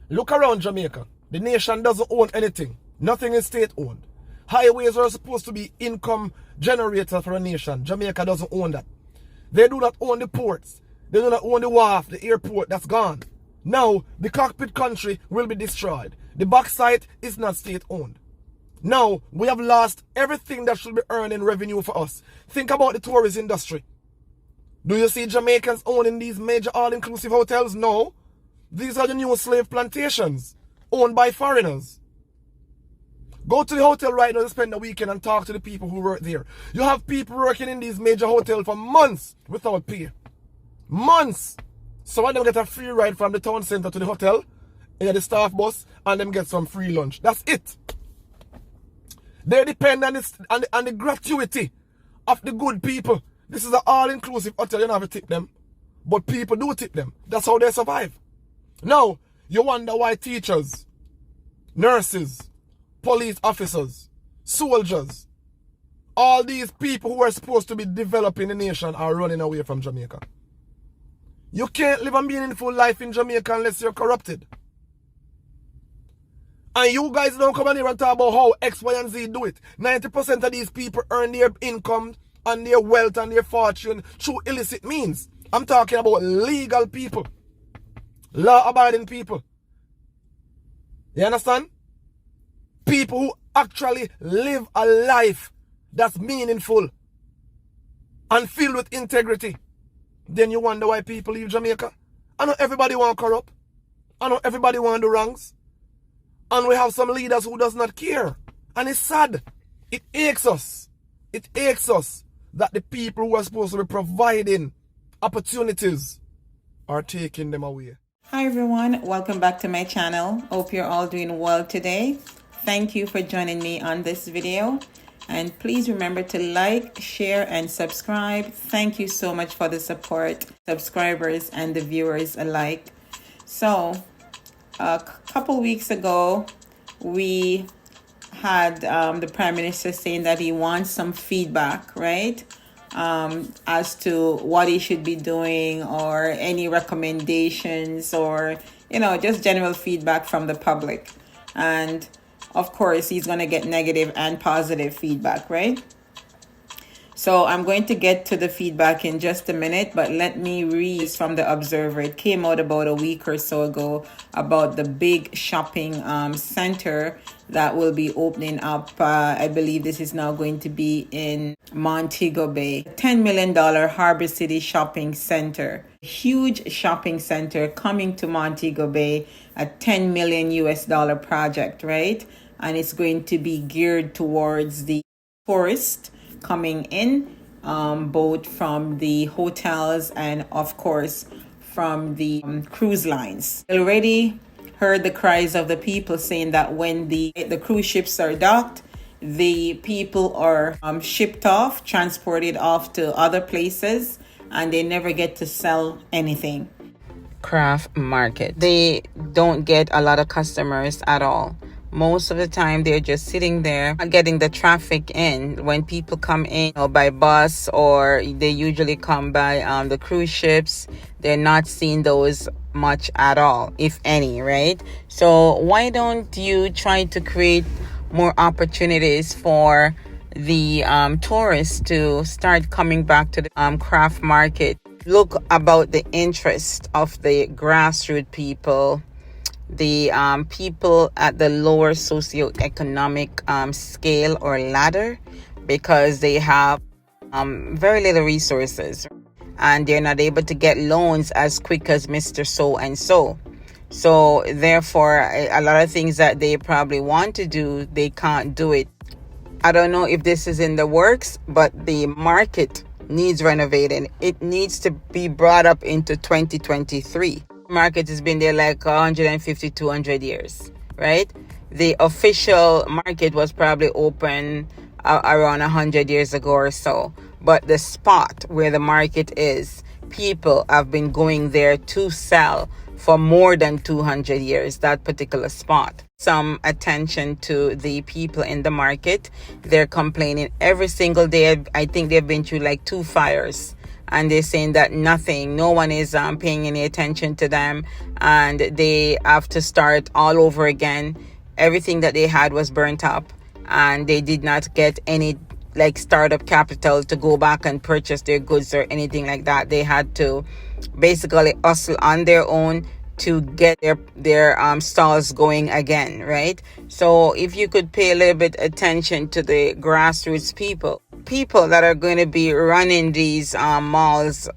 Look around Jamaica. The nation doesn't own anything. Nothing is state-owned. Highways are supposed to be income generator for a nation. Jamaica doesn't own that. They do not own the ports. They do not own the wharf, the airport. That's gone. Now, the cockpit country will be destroyed. The backside is not state-owned. Now, we have lost everything that should be earning revenue for us. Think about the tourist industry. Do you see Jamaicans owning these major all-inclusive hotels? No. These are the new slave plantations owned by foreigners. Go to the hotel right now to spend the weekend and talk to the people who work there. You have people working in these major hotels for months without pay. Months. Some of them get a free ride from the town center to the hotel, and the staff bus, and them get some free lunch. That's it. They depend on the gratuity of the good people. This is an all-inclusive hotel. You don't have to tip them. But people do tip them. That's how they survive. Now, you wonder why teachers, nurses, police officers, soldiers, all these people who are supposed to be developing the nation are running away from Jamaica. You can't live a meaningful life in Jamaica unless you're corrupted. And you guys don't come in here and talk about how X, Y, and Z do it. 90% of these people earn their income and their wealth and their fortune through illicit means. I'm talking about legal people. Law-abiding people. You understand? People who actually live a life that's meaningful and filled with integrity. Then you wonder why people leave Jamaica. I know everybody want corrupt. I know everybody want do wrongs. And we have some leaders who does not care. And it's sad. It aches us. It aches us that the people who are supposed to be providing opportunities are taking them away. Hi everyone, welcome back to my channel. Hope you're all doing well today. Thank you for joining me on this video. And please remember to like, share, and subscribe. Thank you so much for the support, subscribers and the viewers alike. So, a couple weeks ago, we had the Prime Minister saying that he wants some feedback, right? As to what he should be doing or any recommendations or, you know, just general feedback from the public. And of course, he's going to get negative and positive feedback, right? So I'm going to get to the feedback in just a minute, but let me read from the Observer. It came out about a week or so ago about the big shopping center that will be opening up. I believe this is now going to be in Montego Bay. $10 million Harbor City shopping center. Huge shopping center coming to Montego Bay, a $10 million US project, right? And it's going to be geared towards the tourists coming in, both from the hotels and of course from the cruise lines. Already heard the cries of the people saying that when the cruise ships are docked, the people are shipped off, transported off to other places, and they never get to sell anything. Craft Market. They don't get a lot of customers at all. Most of the time, they're just sitting there getting the traffic in. When people come in by bus or they usually come by the cruise ships, they're not seeing those much at all, if any, right? So why don't you try to create more opportunities for the tourists to start coming back to the craft market? Look about the interest of the grassroots people, the people at the lower socioeconomic scale or ladder, because they have very little resources and they're not able to get loans as quick as Mr. So-and-so. So therefore, a lot of things that they probably want to do, they can't do it. I don't know if this is in the works, but the market needs renovating. It needs to be brought up into 2023. Market has been there like 150, 200 years, right? The official market was probably open around 100 years ago or so. But the spot where the market is, people have been going there to sell for more than 200 years, that particular spot. Some attention to the people in the market. They're complaining every single day. I think they've been through like 2 fires. and they're saying that no one is paying any attention to them, and they have to start all over again. Everything that they had was burnt up, and they did not get any like startup capital to go back and purchase their goods or anything like that. They had to basically hustle on their own to get their stalls going again, right? So if you could pay a little bit attention to the grassroots people that are going to be running these malls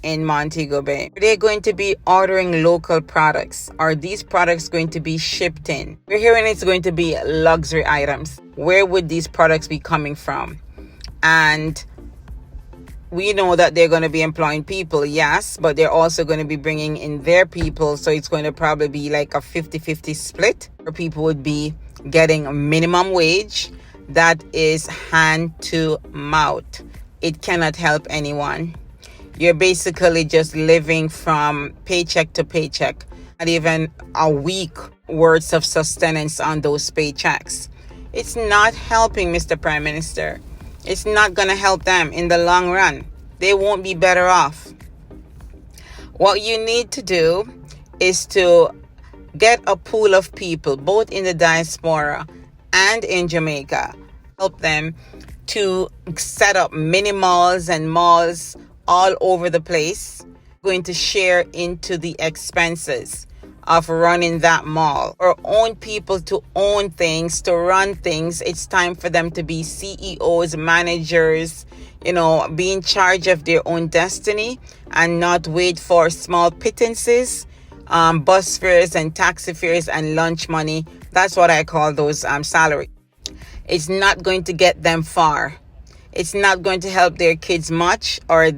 in Montego Bay, are they going to be ordering local products? Are these products going to be shipped in? We're hearing it's going to be luxury items. Where would these products be coming from? And we know that they're going to be employing people, yes, but they're also going to be bringing in their people. So it's going to probably be like a 50-50 split, where people would be getting a minimum wage that is hand to mouth. It cannot help anyone. You're basically just living from paycheck to paycheck, not even a week worth of sustenance on those paychecks. It's not helping, Mr. Prime Minister. It's not going to help them in the long run. They won't be better off. What you need to do is to get a pool of people, both in the diaspora and in Jamaica. Help them to set up mini malls and malls all over the place. Going to share into the expenses of running that mall, or own people to own things, to run things. It's time for them to be CEOs, managers, be in charge of their own destiny and not wait for small pittances, bus fares and taxi fares and lunch money. That's what I call those salary. It's not going to get them far. It's not going to help their kids much or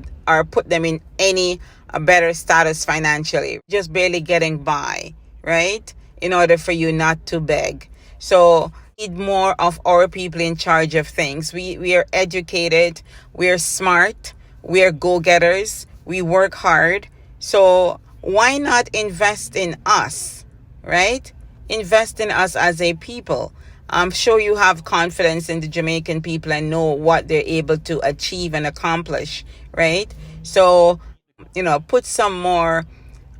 put them in any a better status financially. Just barely getting by, right? In order for you not to beg. So we need more of our people in charge of things. We are educated, we are smart, we are go-getters, we work hard. So why not invest in us, right? Invest in us as a people. I'm sure you have confidence in the Jamaican people and know what they're able to achieve and accomplish, right? So put some more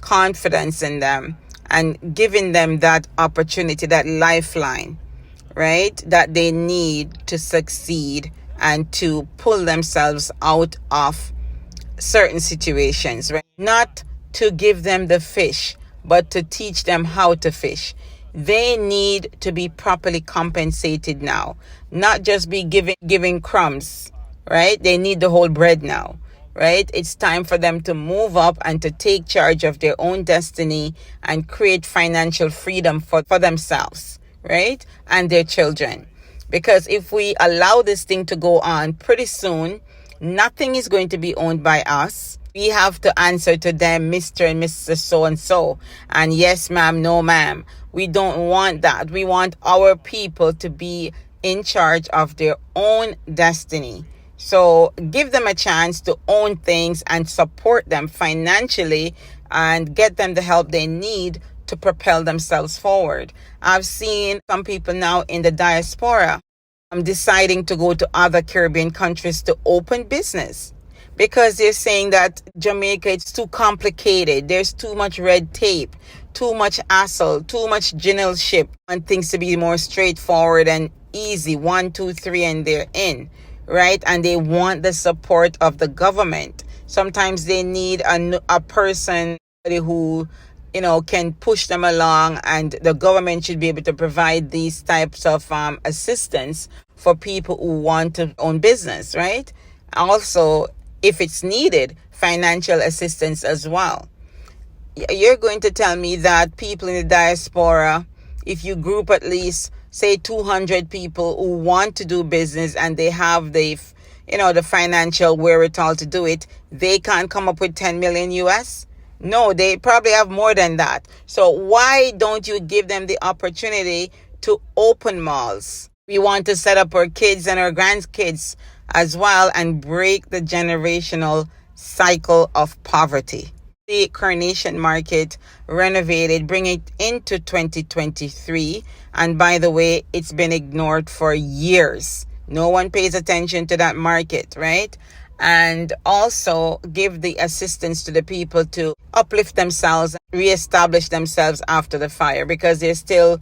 confidence in them and giving them that opportunity, that lifeline, right? That they need to succeed and to pull themselves out of certain situations, right? Not to give them the fish, but to teach them how to fish. They need to be properly compensated now, not just be giving crumbs, right? They need the whole bread now. Right? It's time for them to move up and to take charge of their own destiny and create financial freedom for themselves, right? And their children. Because if we allow this thing to go on, pretty soon, nothing is going to be owned by us. We have to answer to them, Mr. and Mrs. So-and-so. And yes, ma'am, no, ma'am. We don't want that. We want our people to be in charge of their own destiny. So give them a chance to own things and support them financially and get them the help they need to propel themselves forward. I've seen some people now in the diaspora deciding to go to other Caribbean countries to open business because they're saying that Jamaica is too complicated. There's too much red tape, too much hassle, too much generalship, and things to be more straightforward and easy. 1, 2, 3, and they're in. Right? And they want the support of the government. Sometimes they need a person who, can push them along, and the government should be able to provide these types of assistance for people who want to own business, right? Also, if it's needed, financial assistance as well. You're going to tell me that people in the diaspora, if you group at least say 200 people who want to do business and they have the financial wherewithal to do it, they can't come up with 10 million US? No, they probably have more than that. So why don't you give them the opportunity to open malls? We want to set up our kids and our grandkids as well and break the generational cycle of poverty. The Coronation Market renovated, bring it into 2023. And by the way, it's been ignored for years. No one pays attention to that market, right? and also give the assistance to the people to uplift themselves, reestablish themselves after the fire, because there's still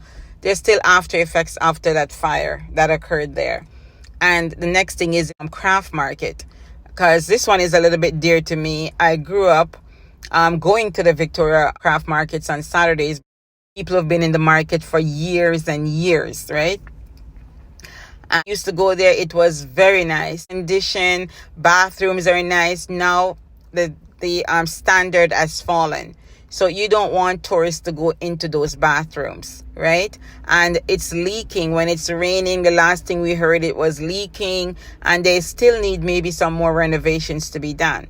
after effects after that fire that occurred there. And the next thing is craft market, because this one is a little bit dear to me. I grew up going to the Victoria craft markets on Saturdays. People have been in the market for years and years, right? I used to go there. It was very nice. Condition, bathrooms are nice. Now the standard has fallen. So you don't want tourists to go into those bathrooms, right? And it's leaking when it's raining. The last thing we heard, it was leaking, and they still need maybe some more renovations to be done.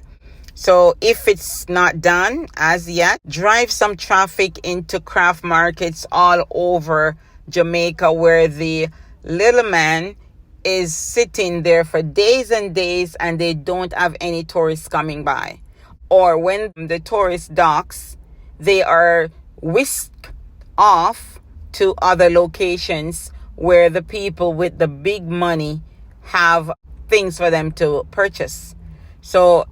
So if it's not done as yet, drive some traffic into craft markets all over Jamaica, where the little man is sitting there for days and days and they don't have any tourists coming by. Or when the tourist docks, they are whisked off to other locations where the people with the big money have things for them to purchase. So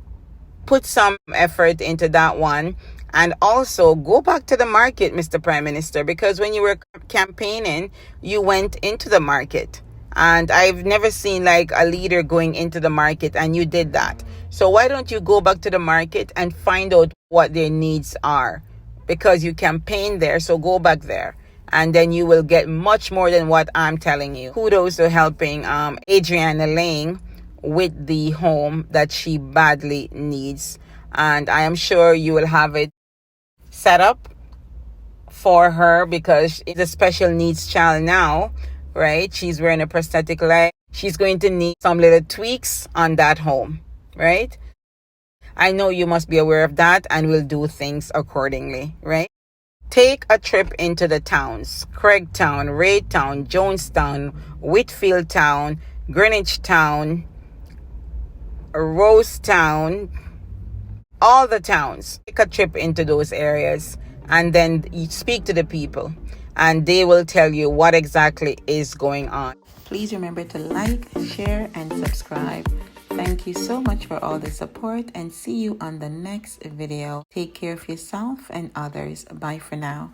put some effort into that one. And also go back to the market, Mr. Prime Minister, because when you were campaigning, you went into the market. And I've never seen like a leader going into the market, and you did that. So why don't you go back to the market and find out what their needs are? Because you campaigned there, so go back there. And then you will get much more than what I'm telling you. Kudos to helping Adriana Lang with the home that she badly needs. And I am sure you will have it set up for her, because it's a special needs child now, right? She's wearing a prosthetic leg. She's going to need some little tweaks on that home, right? I know you must be aware of that, and will do things accordingly, right? Take a trip into the towns: Craigtown, Raytown, Jonestown, Whitfield Town, Greenwich Town, Rosetown, all the towns. Take a trip into those areas, and then you speak to the people, and they will tell you what exactly is going on. Please remember to like, share, and subscribe. Thank you so much for all the support, and see you on the next video. Take care of yourself and others. Bye for now.